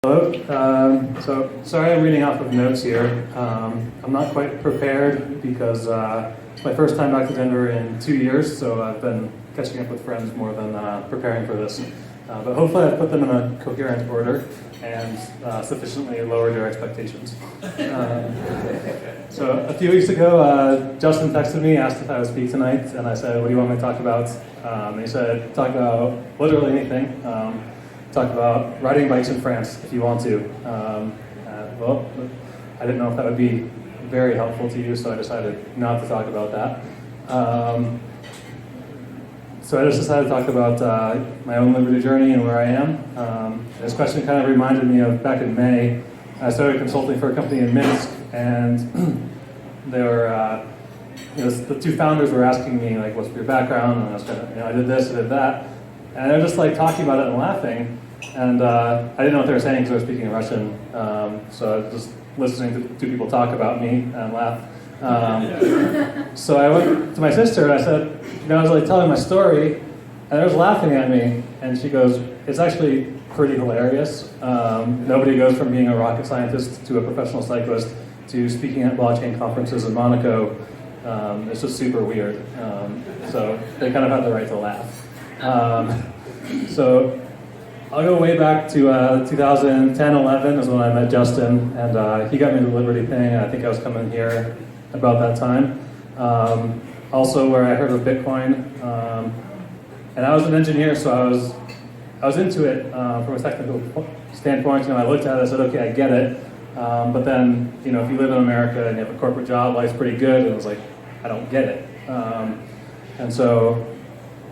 Hello. So sorry I'm reading off of notes here. I'm not quite prepared because it's my first time back to Denver in 2 years, so I've been catching up with friends more than preparing for this. But hopefully I've put them in a coherent order and sufficiently lowered your expectations. So a few weeks ago, Justin texted me, asked if I would speak tonight, and I said, what do you want me to talk about? And he said, talk about literally anything. Talk about riding bikes in France if you want to. Well, I didn't know if that would be very helpful to you, so I decided not to talk about that. So I just decided to talk about my own liberty journey and where I am. This question kind of reminded me of back in May. I started consulting for a company in Minsk, and they were, the two founders were asking me, like, what's your background? And I was kind of, I did this, I did that. And they're just like talking about it and laughing. And I didn't know what they were saying because they were speaking Russian. So I was just listening to two people talk about me and laugh. So I went to my sister and I said, I was like telling my story, and they was laughing at me. And she goes, it's actually pretty hilarious. Nobody goes from being a rocket scientist to a professional cyclist to speaking at blockchain conferences in Monaco. It's just super weird. So they kind of had the right to laugh. So I'll go way back to 2010-11 is when I met Justin, and he got me the Liberty thing, and I think I was coming here about that time. Also where I heard of Bitcoin, and I was an engineer, so I was into it from a technical standpoint. I looked at it, I said, okay, I get it, but then if you live in America and you have a corporate job, life's pretty good, and I was like, I don't get it. And so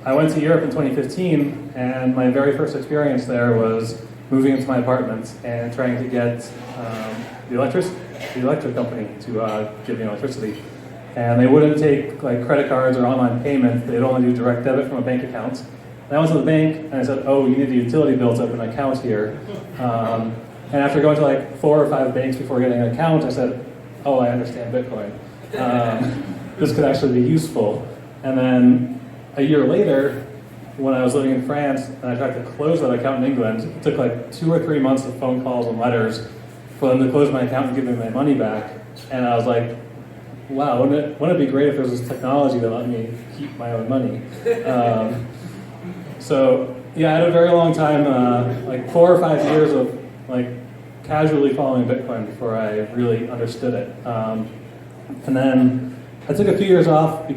I went to Europe in 2015, and my very first experience there was moving into my apartment and trying to get the electric company to give me electricity. And they wouldn't take like credit cards or online payment. They'd only do direct debit from a bank account. And I went to the bank and I said, oh, you need a utility bill to open an account here. And after going to like 4 or 5 banks before getting an account, I said, oh, I understand Bitcoin. This could actually be useful. And then a year later, when I was living in France and I tried to close that account in England, it took like 2 or 3 months of phone calls and letters for them to close my account and give me my money back. And I was like, wow, wouldn't it be great if there was this technology that let me keep my own money? So yeah, I had a very long time, like 4 or 5 years of like casually following Bitcoin before I really understood it. And then I took a few years off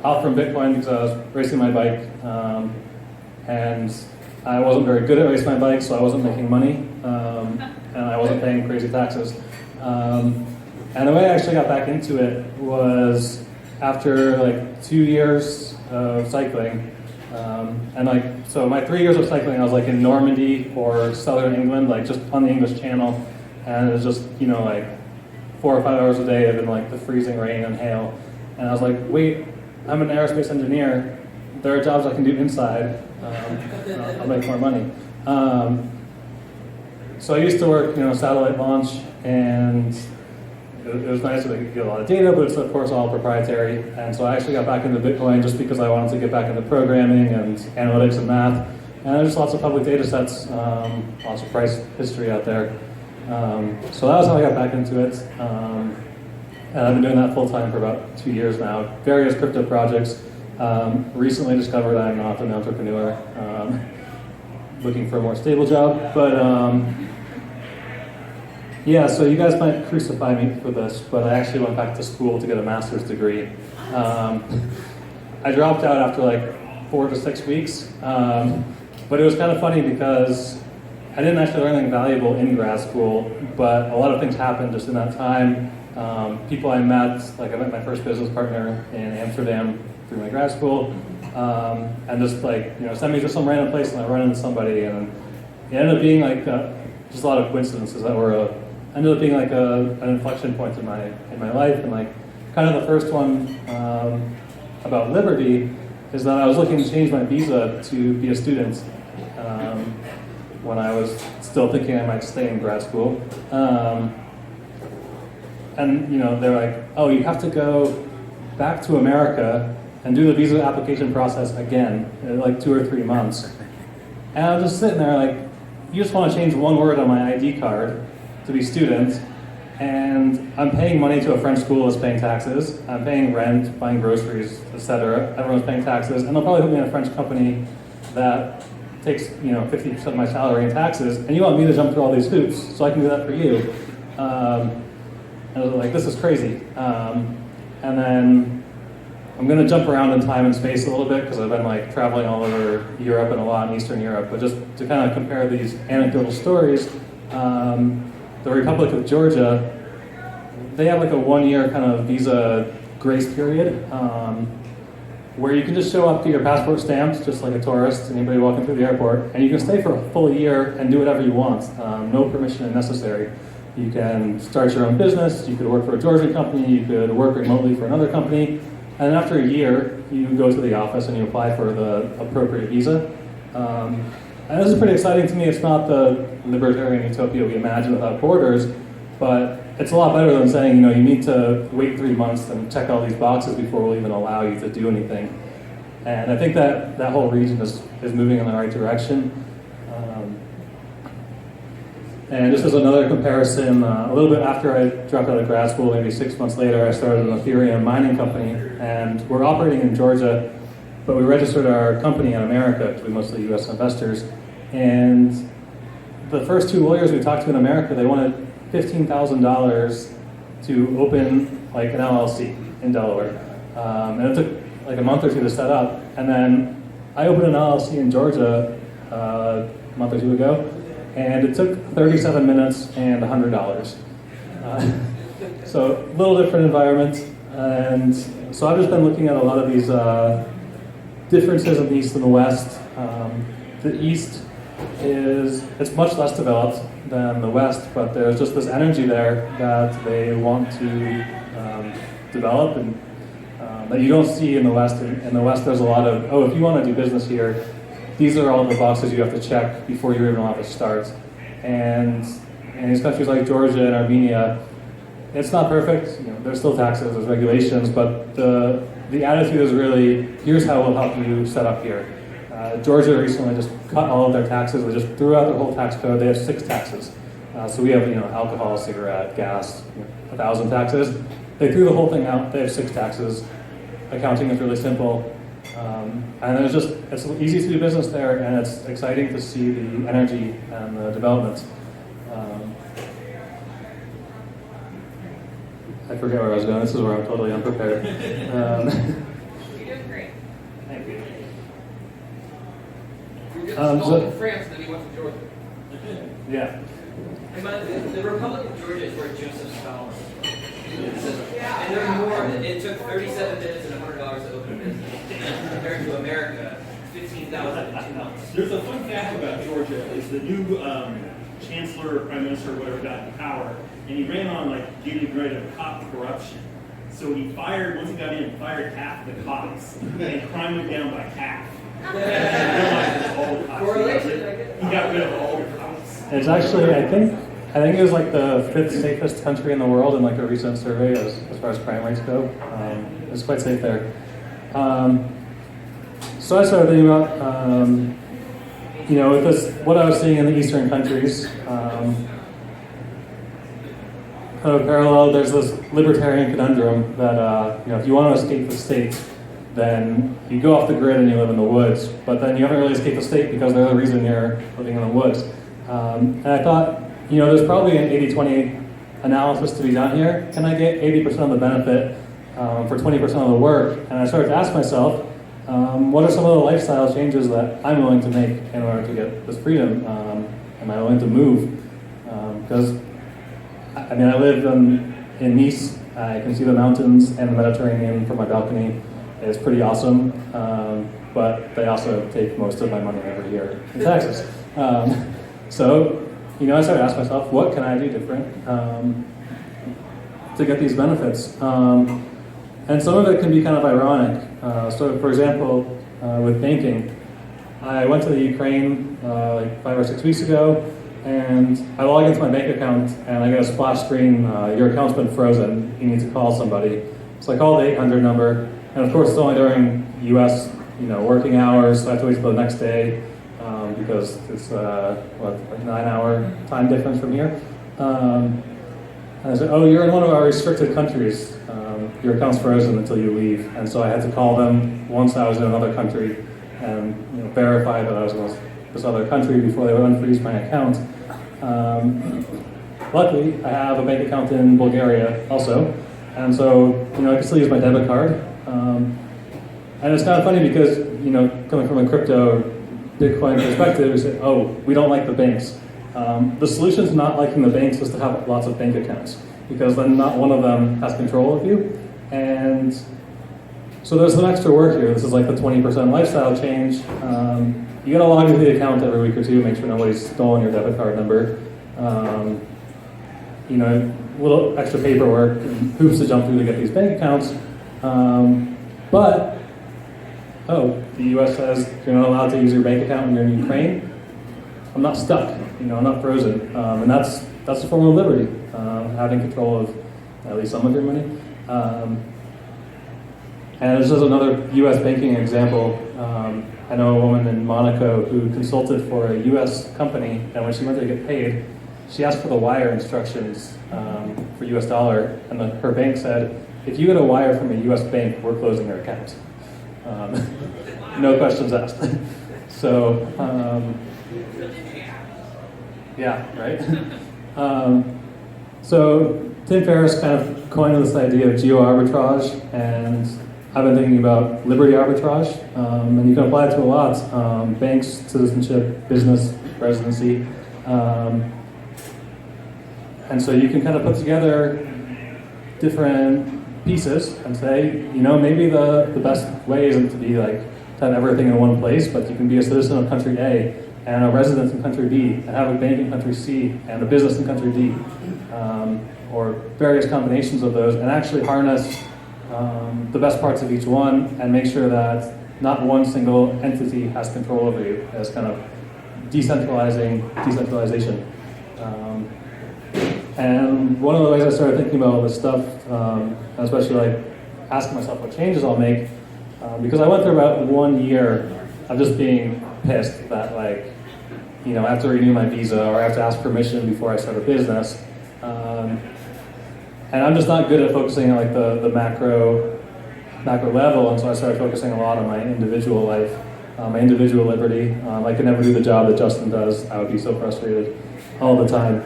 off from Bitcoin because I was racing my bike, and I wasn't very good at racing my bike, so I wasn't making money, and I wasn't paying crazy taxes. And the way I actually got back into it was after like 2 years of cycling, so my 3 years of cycling, I was like in Normandy or southern England, like just on the English Channel, and it was just like 4 or 5 hours a day in like the freezing rain and hail. And I was like, wait, I'm an aerospace engineer. There are jobs I can do inside. I'll make more money. So I used to work, satellite launch, and it was nice that I could get a lot of data, but it's of course all proprietary. And so I actually got back into Bitcoin just because I wanted to get back into programming and analytics and math. And there's lots of public data sets, lots of price history out there. So that was how I got back into it, and I've been doing that full time for about 2 years now. Various crypto projects. Recently discovered I'm not an entrepreneur, looking for a more stable job. But yeah, so you guys might crucify me for this, but I actually went back to school to get a master's degree. I dropped out after like 4 to 6 weeks, but it was kind of funny because I didn't actually learn anything valuable in grad school, but a lot of things happened just in that time. People I met, like I met my first business partner in Amsterdam through my grad school, and just like, sent me to some random place and I run into somebody, and it ended up being like just a lot of coincidences that ended up being like an inflection point in my life. And like kind of the first one about liberty is that I was looking to change my visa to be a student. When I was still thinking I might stay in grad school. And they're like, oh, you have to go back to America and do the visa application process again in like 2 or 3 months. And I was just sitting there like, you just want to change one word on my ID card to be student, and I'm paying money to a French school that's paying taxes, I'm paying rent, buying groceries, etc. Everyone's paying taxes, and they'll probably put me in a French company that takes 50% of my salary in taxes, and you want me to jump through all these hoops so I can do that for you. And I was like, this is crazy. And then I'm going to jump around in time and space a little bit because I've been like traveling all over Europe and a lot in Eastern Europe. But just to kind of compare these anecdotal stories, the Republic of Georgia, they have like a 1-year kind of visa grace period where you can just show up, get your passport stamped, just like a tourist, anybody walking through the airport, and you can stay for a full year and do whatever you want. No permission necessary. You can start your own business, you could work for a Georgian company, you could work remotely for another company, and then after a year, you go to the office and you apply for the appropriate visa. And this is pretty exciting to me. It's not the libertarian utopia we imagine without borders, but it's a lot better than saying, you need to wait 3 months and check all these boxes before we'll even allow you to do anything. And I think that whole region is moving in the right direction. And just as another comparison, a little bit after I dropped out of grad school, maybe 6 months later, I started an Ethereum mining company, and we're operating in Georgia, but we registered our company in America because we're mostly US investors. And the first 2 lawyers we talked to in America, they wanted $15,000 to open like an LLC in Delaware. And it took like a month or 2 to set up. And then I opened an LLC in Georgia a month or 2 ago, and it took 37 minutes and $100. So a little different environment. And so I've just been looking at a lot of these differences in the East and the West. The East it's much less developed than the West, but there's just this energy there that they want to develop and that you don't see in the West. In the West, there's a lot of, if you want to do business here, these are all the boxes you have to check before you're even allowed to start. And in these countries like Georgia and Armenia, it's not perfect. There's still taxes, there's regulations, but the attitude is really, here's how we'll help you set up here. Georgia recently just cut all of their taxes. They just threw out their whole tax code. They have 6 taxes. So we have alcohol, cigarette, gas, 1,000 taxes. They threw the whole thing out. They have 6 taxes. Accounting is really simple. And it's easy to do business there, and it's exciting to see the energy and the development. I forget where I was going. This is where I'm totally unprepared. You're doing great. Thank you. You were just installed in France, and then you went to Georgia. Yeah. The Republic of Georgia is where Joseph Stalin was. And there's more. It took 37 minutes and $100 to open a business. Compared to America, 15,000 in 2 months. There's a fun fact about Georgia. Is the new chancellor or prime minister or whatever got in power, and he ran on getting rid of cop corruption. So once he got in, fired half the cops, and crime went down by half. He got rid of all the cops. It's actually, I think it was like the 5th safest country in the world in like a recent survey as far as crime rates go. It's quite safe there. So I started thinking about, with this, what I was seeing in the Eastern countries. Kind of parallel, there's this libertarian conundrum that if you want to escape the state, then you go off the grid and you live in the woods, but then you haven't really escaped the state because they're the reason you're living in the woods. And I thought, there's probably an 80-20 analysis to be done here. Can I get 80% of the benefit for 20% of the work? And I started to ask myself, what are some of the lifestyle changes that I'm willing to make in order to get this freedom? Am I willing to move? Because I live in Nice. I can see the mountains and the Mediterranean from my balcony. It's pretty awesome, but they also take most of my money every year in taxes. So, I started to ask myself, what can I do different to get these benefits? And some of it can be kind of ironic. So, for example, with banking, I went to the Ukraine 5 or 6 weeks ago, and I log into my bank account, and I get a splash screen, your account's been frozen, you need to call somebody. So I called the 800 number, and of course it's only during US working hours, so I have to wait till the next day. because it's like 9-hour time difference from here. And I said, oh, you're in one of our restricted countries. Your account's frozen until you leave. And so I had to call them once I was in another country and verify that I was in this other country before they would unfreeze my account. Luckily, I have a bank account in Bulgaria also, and so I can still use my debit card. And it's kind of funny because coming from a crypto Bitcoin perspective, we say, oh, we don't like the banks. The solution to not liking the banks is to have lots of bank accounts, because then not one of them has control of you. And so there's some extra work here. This is like the 20% lifestyle change. You gotta log into the account every week or two, make sure nobody's stolen your debit card number. Little extra paperwork and hoops to jump through to get these bank accounts. But the US says you're not allowed to use your bank account when you're in Ukraine. I'm not stuck, I'm not frozen. And that's a form of liberty, having control of at least some of your money. And this is another US banking example. I know a woman in Monaco who consulted for a US company, and when she went to get paid, she asked for the wire instructions for US dollar, and her bank said, if you get a wire from a US bank, we're closing your account. No questions asked. So, yeah, right? So Tim Ferriss kind of coined this idea of geo-arbitrage, and I've been thinking about liberty arbitrage, and you can apply it to a lot. Banks, citizenship, business, residency. And so you can kind of put together different pieces and say, maybe the best way isn't to be like to have everything in one place, but you can be a citizen of country A and a resident in country B, and have a bank in country C and a business in country D, or various combinations of those, and actually harness the best parts of each one and make sure that not one single entity has control over you, as kind of decentralization. And one of the ways I started thinking about all this stuff, and especially like asking myself what changes I'll make, because I went through about 1 year of just being pissed that I have to renew my visa, or I have to ask permission before I start a business. And I'm just not good at focusing on like the macro level, and so I started focusing a lot on my individual life, my individual liberty. I could never do the job that Justin does. I would be so frustrated all the time.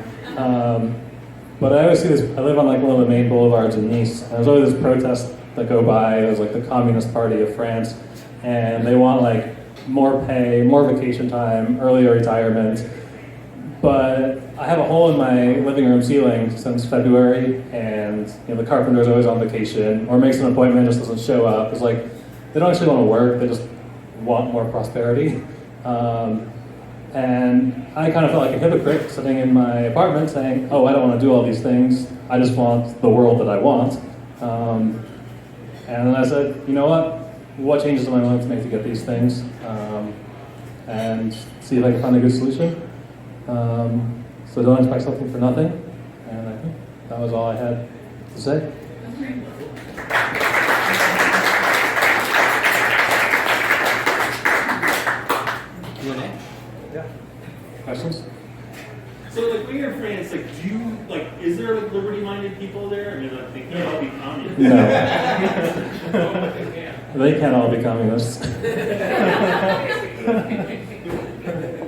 But I always see this, I live on like one of the main boulevards in Nice, and there's always this protest that go by. There's like the Communist Party of France, and they want like more pay, more vacation time, earlier retirement. But I have a hole in my living room ceiling since February, and the carpenter's always on vacation, or makes an appointment, just doesn't show up. It's like, they don't actually want to work, they just want more prosperity. And I kind of felt like a hypocrite sitting in my apartment saying, oh, I don't want to do all these things, I just want the world that I want. And then I said, you know what changes am I willing to make to get these things? And see if I can find a good solution. So don't expect something for nothing. And I think that was all I had to say. Q&A? Yeah. Questions? So like when you're in France, is there like liberty-minded people there? I mean, they can't all be communists. No. They can't all be communists.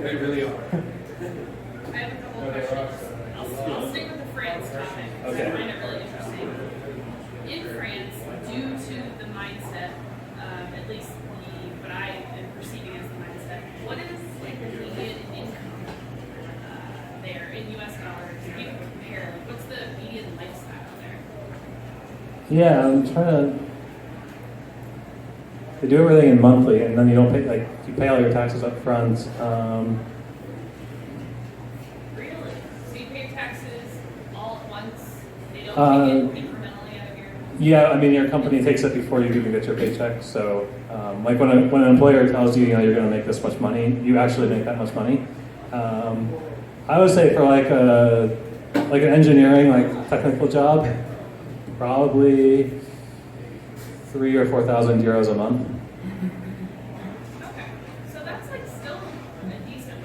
They really are. I have a couple of questions. I'll stick with the France topic because I find it really interesting. In France, due to the mindset, at least what I am perceiving as the mindset, what is like the median income there in US dollars? If you compare, what's the median lifestyle there? Yeah, I'm trying to. They do everything in monthly, and then you don't pay, you pay all your taxes up front. Really? So you pay your taxes all at once? They don't take it incrementally out of your... Yeah, I mean, your company takes it before you even get your paycheck. So, when an employer tells you, you're going to make this much money, you actually make that much money. I would say for an engineering, technical job, probably 3,000 or 4,000 euros a month. Okay. So that's still a decent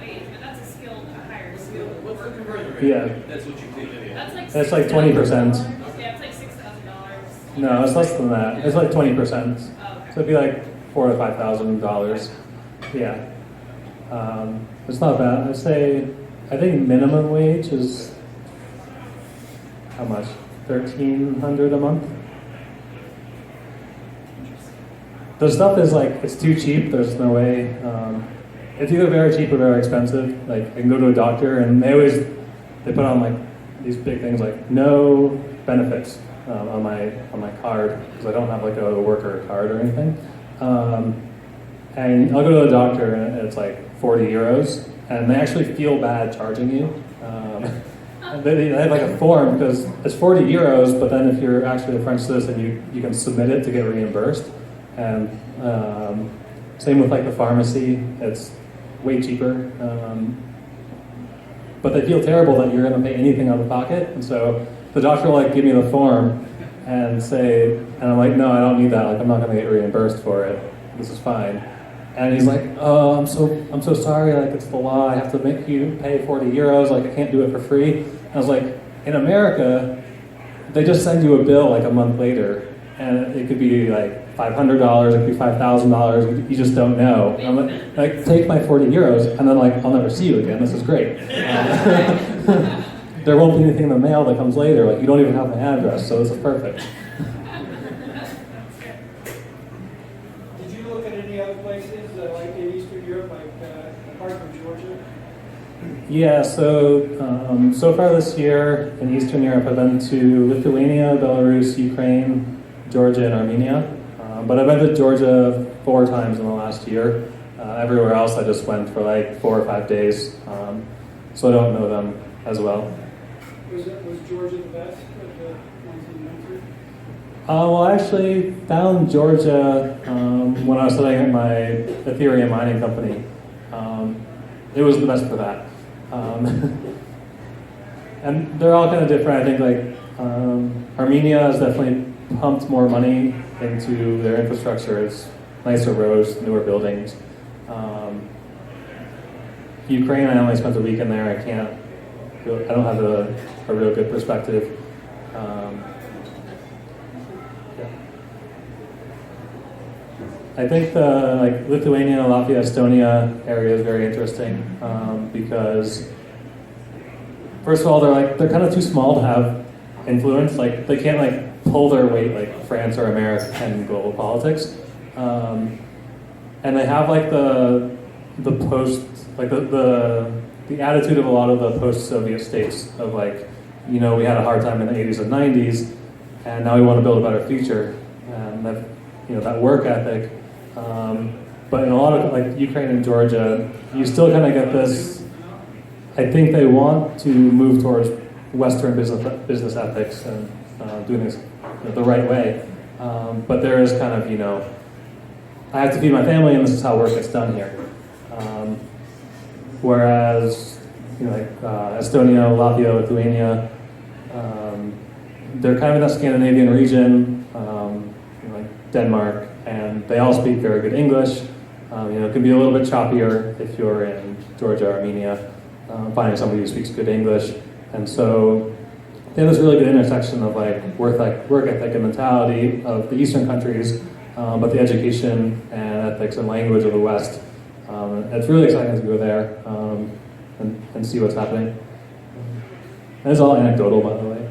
Yeah. That's what you pay. That's It's like 20%. Yeah, it's like $6,000. No, it's less than that. It's like 20%. Oh, okay. So it'd be like $4,000 to $5,000. Yeah. It's not bad. I think minimum wage is how much? $1,300 a month. The stuff is like, it's too cheap. There's no way. It's either very cheap or very expensive. Like I can go to a doctor and they put on like these big things like no benefits on my card because I don't have like a worker card or anything. And I'll go to the doctor and it's like 40 euros, and they actually feel bad charging you. They have like a form because it's 40 euros, but then if you're actually a French citizen, you can submit it to get reimbursed. And same with like the pharmacy, it's way cheaper. But they feel terrible that you're going to pay anything out of pocket, and so the doctor will like give me the form and say, and I'm like, no, I don't need that. Like I'm not going to get reimbursed for it. This is fine. And he's like, oh, I'm so sorry. Like it's the law. I have to make you pay 40 euros. Like I can't do it for free. And I was like, in America, they just send you a bill like a month later, and it could be like $500. It could be $5,000. You just don't know. And I'm like, take my 40 euros, and then like I'll never see you again. This is great. There won't be anything in the mail that comes later. Like you don't even have my address, so this is perfect. Did you look at any other places like in Eastern Europe, like apart from Georgia? Yeah, so far this year in Eastern Europe, I've been to Lithuania, Belarus, Ukraine, Georgia, and Armenia. But I've been to Georgia 4 times in the last year. Everywhere else, I just went for like 4 or 5 days, so I don't know them as well. Was Georgia the best of the ones you went through? Well, I actually found Georgia when I was setting up my Ethereum mining company. It was the best for that. And they're all kind of different. I think like Armenia has definitely pumped more money into their infrastructure. It's nicer roads, newer buildings. Ukraine, I only spent a week in there. I don't have a real good perspective. Yeah. I think the like Lithuania, Latvia, Estonia area is very interesting because first of all, they're kind of too small to have influence. Like they can't like pull their weight like France or America in global politics, and they have like the post like the attitude of a lot of the post-Soviet states of like, we had a hard time in the 80s and 90s, and now we want to build a better future, and that that work ethic. But in a lot of like Ukraine and Georgia, you still kind of get this. I think they want to move towards Western business ethics and doing this the right way. But there is kind of I have to feed my family, and this is how work gets done here. Whereas Estonia, Latvia, Lithuania, they're kind of in that Scandinavian region, like Denmark, and they all speak very good English. It can be a little bit choppier if you're in Georgia, Armenia, finding somebody who speaks good English. And so they have this really good intersection of like work ethic and mentality of the Eastern countries, but the education and ethics and language of the West. It's really exciting to go there and see what's happening. And it's all anecdotal, by the way.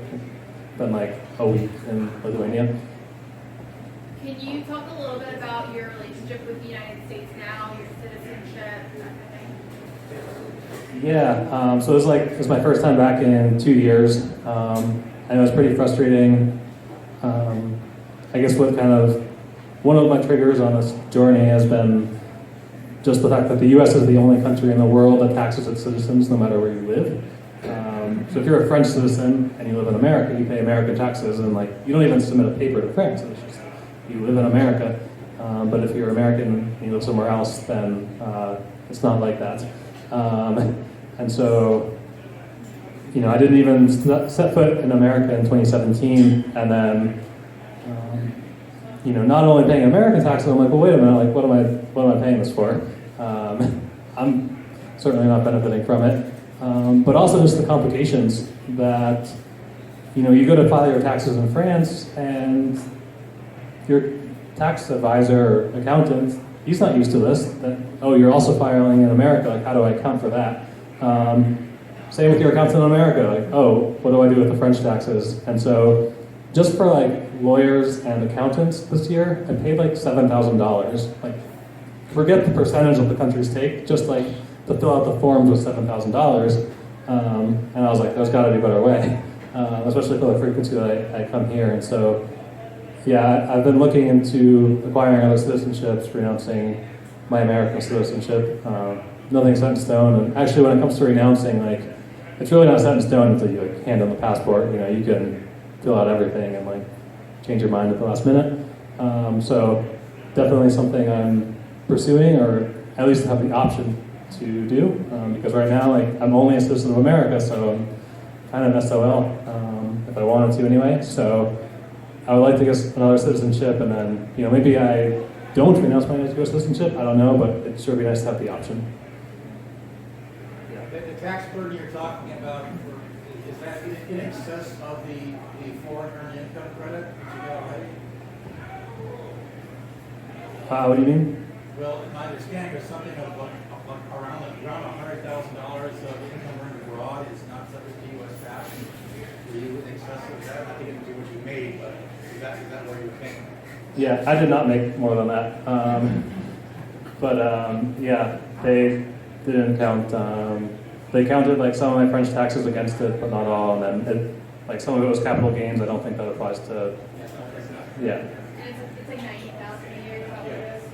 Been like a week in Lithuania. Can you talk a little bit about your relationship with the United States now, your citizenship, that kind of thing? Yeah, so it was my first time back in 2 years, and it was pretty frustrating. I guess one of my triggers on this journey has been just the fact that the U.S. is the only country in the world that taxes its citizens no matter where you live. So if you're a French citizen and you live in America, you pay American taxes, and you don't even submit a paper to France. It's just you live in America. But if you're American and you live somewhere else, then it's not like that. And so, I didn't even set foot in America in 2017, and then, not only paying American taxes, I'm like, well, wait a minute, like, what am I paying this for? I'm certainly not benefiting from it. but also just the complications that, you go to file your taxes in France and your tax advisor or accountant, he's not used to this. That, oh, you're also filing in America, like how do I account for that? Same with your accountant in America, like, oh, what do I do with the French taxes? And so just for like lawyers and accountants this year, I paid like $7,000. Like, forget the percentage of the countries take, just like to fill out the forms was $7,000. And I was like, there's got to be a better way, especially for the frequency that I come here. And so, yeah, I've been looking into acquiring other citizenships, renouncing my American citizenship. Nothing's set in stone. And actually, when it comes to renouncing, like, it's really not set in stone until you like hand in the passport. You can fill out everything and like change your mind at the last minute. So definitely something I'm pursuing, or at least have the option to do, because right now, like, I'm only a citizen of America, so I'm kind of SOL, if I wanted to anyway. So I would like to get another citizenship, and then, maybe I don't renounce my US citizenship, I don't know, but it sure would be nice to have the option. The tax burden you're talking about, is that in excess of the foreign earned income credit that you got already? What do you mean? Well, my understanding is something of around $100,000 of income earned abroad is not subject to U.S. tax. Were you in excess of that? I think it was what you made, but is that where you came? Yeah, I did not make more than that. Yeah, they didn't count. They counted like some of my French taxes against it, but not all. And then like some of it was capital gains. I don't think that applies to. Yeah. It's like 90,000 a year, probably is.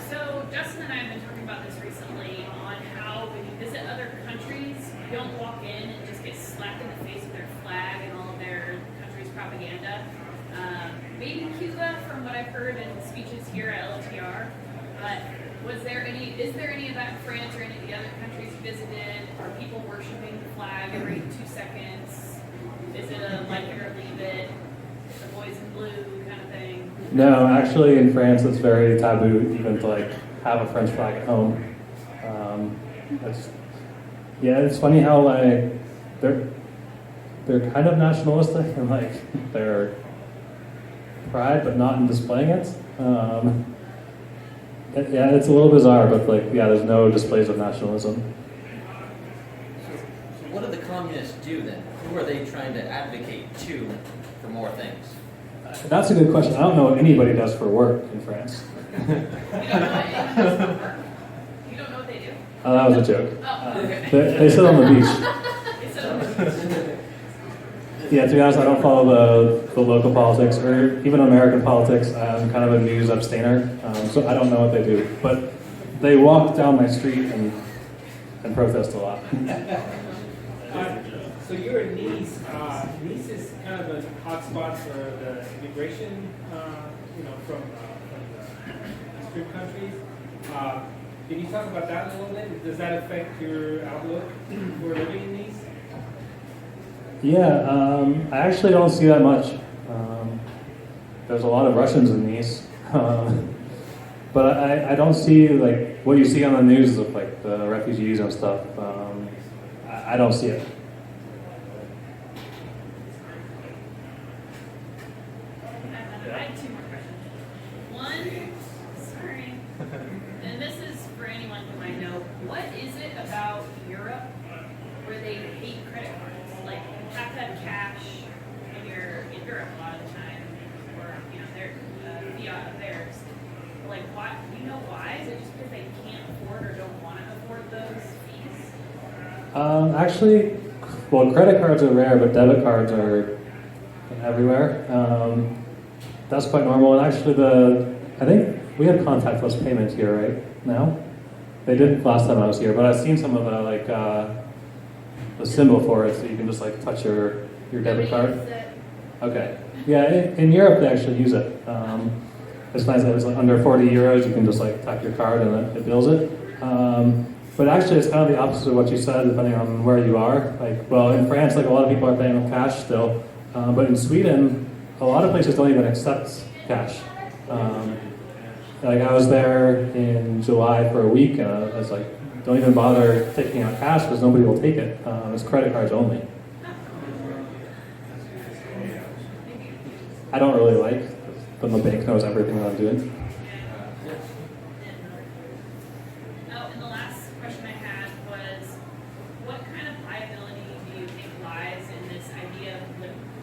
So Justin and I have been talking about this recently on how when you visit other countries, you don't walk in and just get slapped in the face with their flag and all of their country's propaganda. Maybe Cuba, from what I've heard in speeches here at LTR. But is there any of that in France or any of the other countries you visited? Are people worshiping the flag every 2 seconds? Is it a like it or leave it? The boys in blue kind of thing? No, actually, in France, it's very taboo even to like have a French flag at home. It's funny how like they're kind of nationalistic and like they're pride, but not in displaying it. It's a little bizarre, but like, there's no displays of nationalism. So what do the communists do then? Who are they trying to advocate to for more things? That's a good question. I don't know what anybody does for work in France. You don't know what it is for work? You don't know what they do? Oh, that was a joke. Oh, okay. They sit on the beach. They sit on the beach. Yeah, to be honest, I don't follow the local politics or even American politics. I'm kind of a news abstainer, so I don't know what they do. But they walk down my street and protest a lot. So you're in Nice. Nice is kind of a hotspot for the immigration, from the Eastern countries. Can you talk about that a little bit? Does that affect your outlook for living in Nice? Yeah, I actually don't see that much. There's a lot of Russians in Nice, but I don't see like what you see on the news of like the refugees and stuff. I don't see it. I have 2 more questions. One, sorry, and this is for anyone who might know. What is it about Europe where they hate credit cards? Like, you have to have cash when you're in Europe a lot of the time, or their fiat of theirs. Like, why? Do you know why? Is it just because they can't afford or don't want to afford those fees? Actually, well, credit cards are rare, but debit cards are everywhere. That's quite normal. And actually, I think we have contactless payments here right now. They didn't last time I was here, but I've seen some of the symbol for it, so you can just like touch your debit card. Okay. Yeah, in Europe they actually use it. It's nice that it's like under 40 euros. You can just like tap your card and it bills it. But actually, it's kind of the opposite of what you said, depending on where you are. Like, well, in France, like a lot of people are paying with cash still, but in Sweden, a lot of places don't even accept cash. Like I was there in July for a week, and I was like don't even bother taking out cash because nobody will take it. It's credit cards only. I don't really like when the bank knows everything that I'm doing. Oh, and the last question I had was, what kind of liability do you think lies in this idea of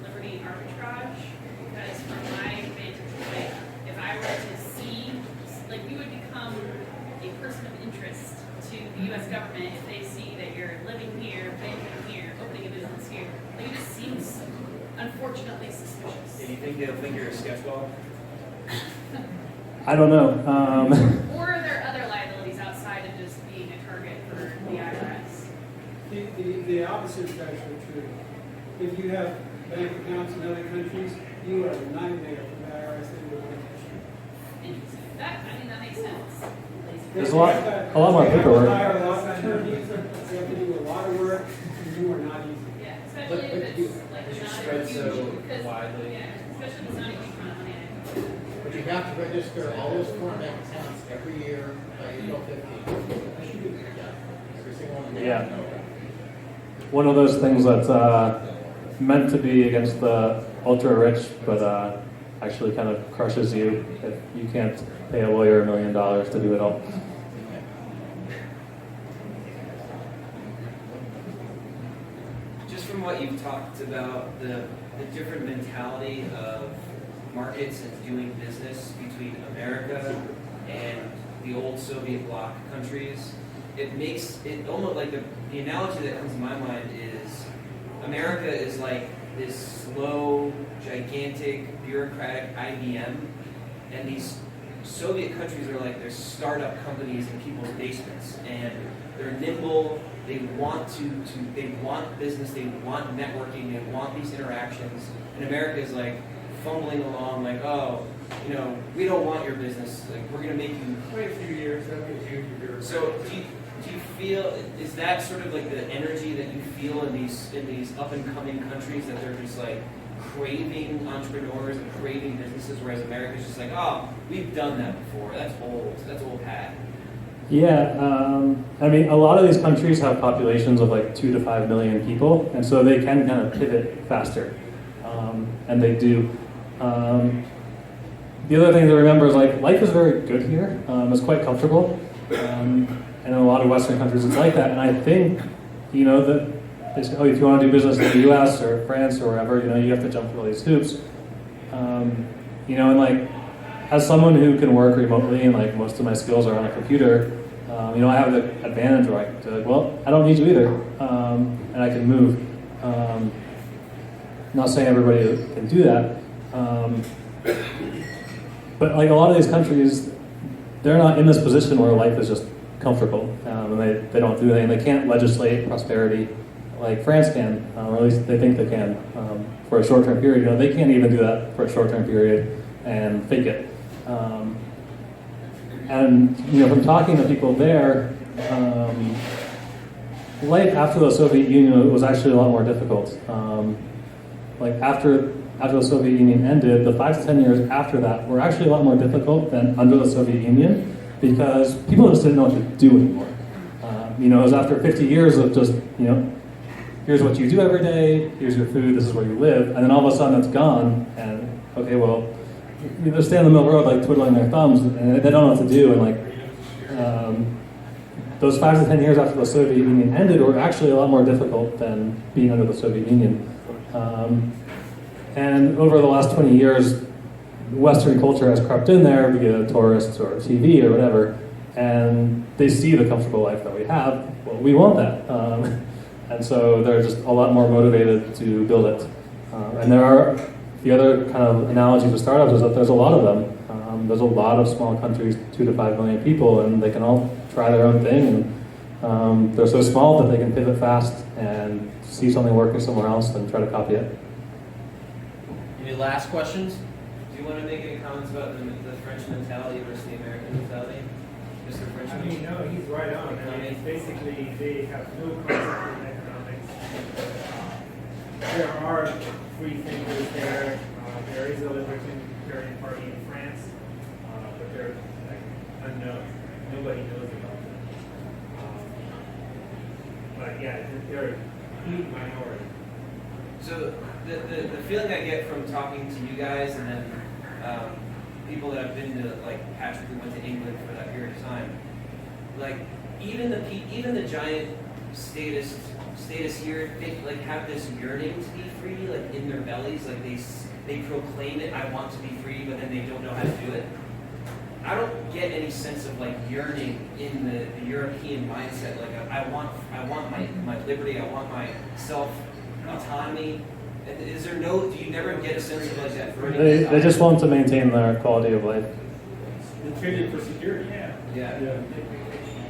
liberty arbitrage? Because from my vantage point, if I were to see, like, you would become a person of interest to the U.S. government if they see that you're living here, banking here, opening a business here. Like, it just seems unfortunately suspicious. Do you think they'll think you're a sketchball? I don't know. Or are there other liabilities outside of just being a target for the IRS? The opposite is actually true. If you have bank accounts in other countries, you are a nightmare for the IRS. They will want That, I mean, that makes sense. There's a lot more paperwork. They hire a lot of attorneys, they have to do a lot of work, and you are not easy. Yeah, especially if it's like It not spread a huge, so because, widely. yeah, especially if it's not a huge amount of money. But you have to register all those foreign bank accounts every year by April 15th. Every single one. Yeah. One of those things that's meant to be against the ultra rich, but actually kind of crushes you if you can't pay a lawyer $1 million to do it all. Just from what you've talked about, the different mentality of markets and doing business between America and the old Soviet bloc countries, it makes it almost like the analogy that comes to my mind is America is like this slow, gigantic, bureaucratic IBM, and these Soviet countries are like their startup companies in people's basements, and they're nimble. They want they want business. They want networking. They want these interactions. And America is like fumbling along, like, oh, you know, we don't want your business. Like, we're gonna make you. Wait a few years, that'll be a huge year. So do you feel, is that sort of like the energy that you feel in these up and coming countries, that they're just like craving entrepreneurs and craving businesses, whereas America's just like, oh, we've done that before. That's old hat. Yeah, I mean, a lot of these countries have populations of like 2 to 5 million people, and so they can kind of pivot faster, and they do. The other thing to remember is like life is very good here. It's quite comfortable, and in a lot of Western countries it's like that. And I think, you know, that they say, oh, if you want to do business in the U.S. or France or wherever, you know, you have to jump through all these hoops. You know, and like, as someone who can work remotely and like most of my skills are on a computer, you know, I have the advantage where I can say, like, well, I don't need you either, and I can move. Not saying everybody can do that, but like a lot of these countries, they're not in this position where life is just comfortable, and they don't do anything. They can't legislate prosperity like France can, or at least they think they can, for a short-term period. You know, they can't even do that for a short-term period and fake it. And you know, from talking to people there, life after the Soviet Union was actually a lot more difficult. Like after the Soviet Union ended, the 5 to 10 years after that were actually a lot more difficult than under the Soviet Union, because people just didn't know what to do anymore. You know, it was after 50 years of just, you know, here's what you do every day, here's your food, this is where you live, and then all of a sudden it's gone, and okay, well, they stand in the middle of the road like twiddling their thumbs, and they don't know what to do, and like, those 5 to 10 years after the Soviet Union ended were actually a lot more difficult than being under the Soviet Union. And over the last 20 years, Western culture has crept in there via tourists or TV or whatever, and they see the comfortable life that we have. Well, we want that. And so they're just a lot more motivated to build it. And there are, the other kind of analogy for startups is that there's a lot of them. There's a lot of small countries, 2 to 5 million people, and they can all try their own thing. And they're so small that they can pivot fast and see something working somewhere else and try to copy it. Any last questions? Do you want to make any comments about the French mentality versus the American mentality? Mr. Frenchman? I mean, no, he's right on. I mean, basically, they have no concept in economics. There are free thinkers there. There is a libertarian party in France, but they're like unknown. Nobody knows about them. yeah, they're a huge minority. So the feeling I get from talking to you guys and then people that have been to, like Patrick who went to England for that period of time, like even the giant status here, they like have this yearning to be free, like in their bellies, like they proclaim it, I want to be free, but then they don't know how to do it. I don't get any sense of like yearning in the European mindset. Like I want my liberty, I want my self autonomy. Is there no? Do you never get a sense of like that? They just want to maintain their quality of life. They traded for security. Yeah.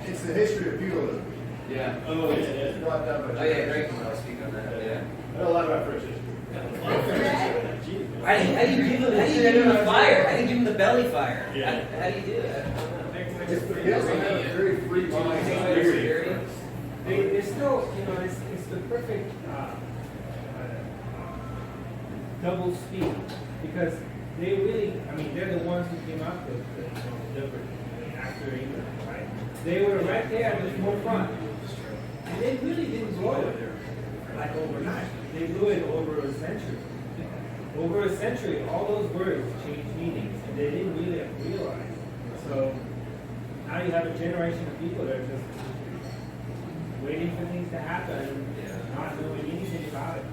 It's the history of feudalism. Yeah. Oh, yeah. It's brought down by. Oh yeah, Greg can speak on that. Yeah. I know a lot about French history. How do you give them the fire? How do you give them the belly fire? Yeah. How do you do it? It's because they have a very free mind. They're still, it's the perfect double speak, because they really, they're the ones who came up with the liberty after England, right? They were right there at the forefront, and they really didn't blow it like overnight. They blew it over a century. Over a century, all those words changed meanings, and they didn't really realize. So now you have a generation of people that are just waiting for things to happen, not knowing anything about it.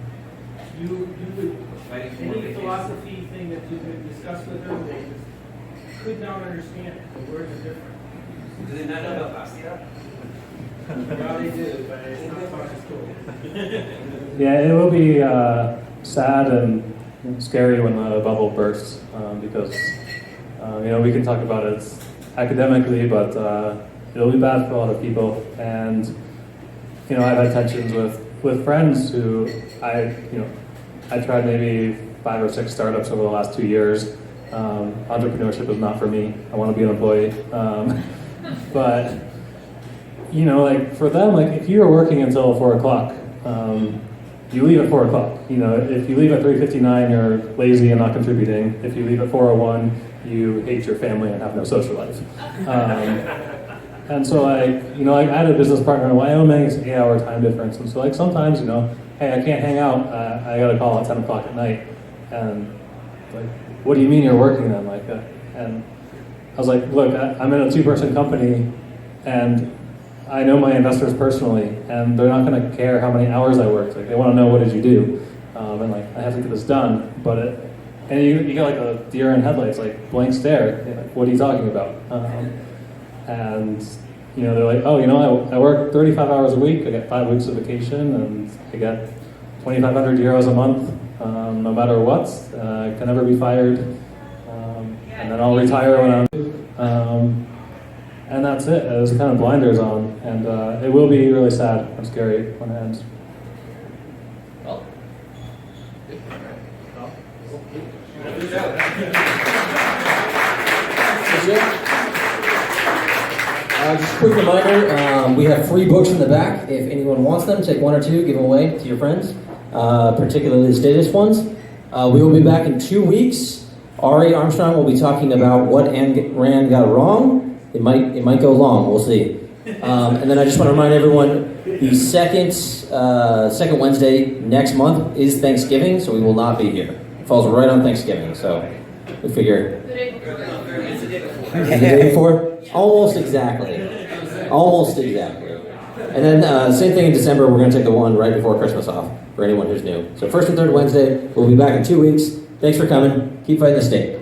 You would, any philosophy thing that you could discuss with them, they just could not understand it. The words are different. Do they not know about Bastia? Well, they do, but it's not taught in school. Yeah, it will be sad and scary when the bubble bursts because we can talk about it academically, but it'll be bad for a lot of people. And I've had tensions with friends who I tried maybe 5 or 6 startups over the last 2 years. Entrepreneurship is not for me. I want to be an employee. But for them, if you are working until 4 o'clock, you leave at 4 o'clock. If you leave at 3:59, you're lazy and not contributing. If you leave at 4:01, you hate your family and have no social life. And so I had a business partner in Wyoming. It's an 8-hour time difference, and so sometimes hey, I can't hang out. I got a call at 10 o'clock at night, and what do you mean you're working then? And I was like, look, I'm in a 2-person company, and I know my investors personally, and they're not going to care how many hours I worked. They want to know, what did you do? And I have to get this done. And you get like a deer in headlights, blank stare. What are you talking about? And they're like, oh, I work 35 hours a week. I get 5 weeks of vacation, and I get 2,500 euros a month, no matter what. I can never be fired, and then I'll retire when I'm. And that's it. There's kind of blinders on, and it will be really sad and scary when it ends. Well. Just a quick reminder, we have free books in the back. If anyone wants them, take 1 or 2, give them away to your friends, particularly the statist ones. We will be back in 2 weeks. Ari Armstrong will be talking about what Ayn Rand got wrong. It might go long. We'll see. And then I just want to remind everyone, the second Wednesday next month is Thanksgiving, so we will not be here. It falls right on Thanksgiving, so we figure. The day before. It's the day before. The day before? Almost exactly. Almost exactly. And then same thing in December. We're going to take the one right before Christmas off for anyone who's new. So first and third Wednesday. We'll be back in 2 weeks. Thanks for coming. Keep fighting the state.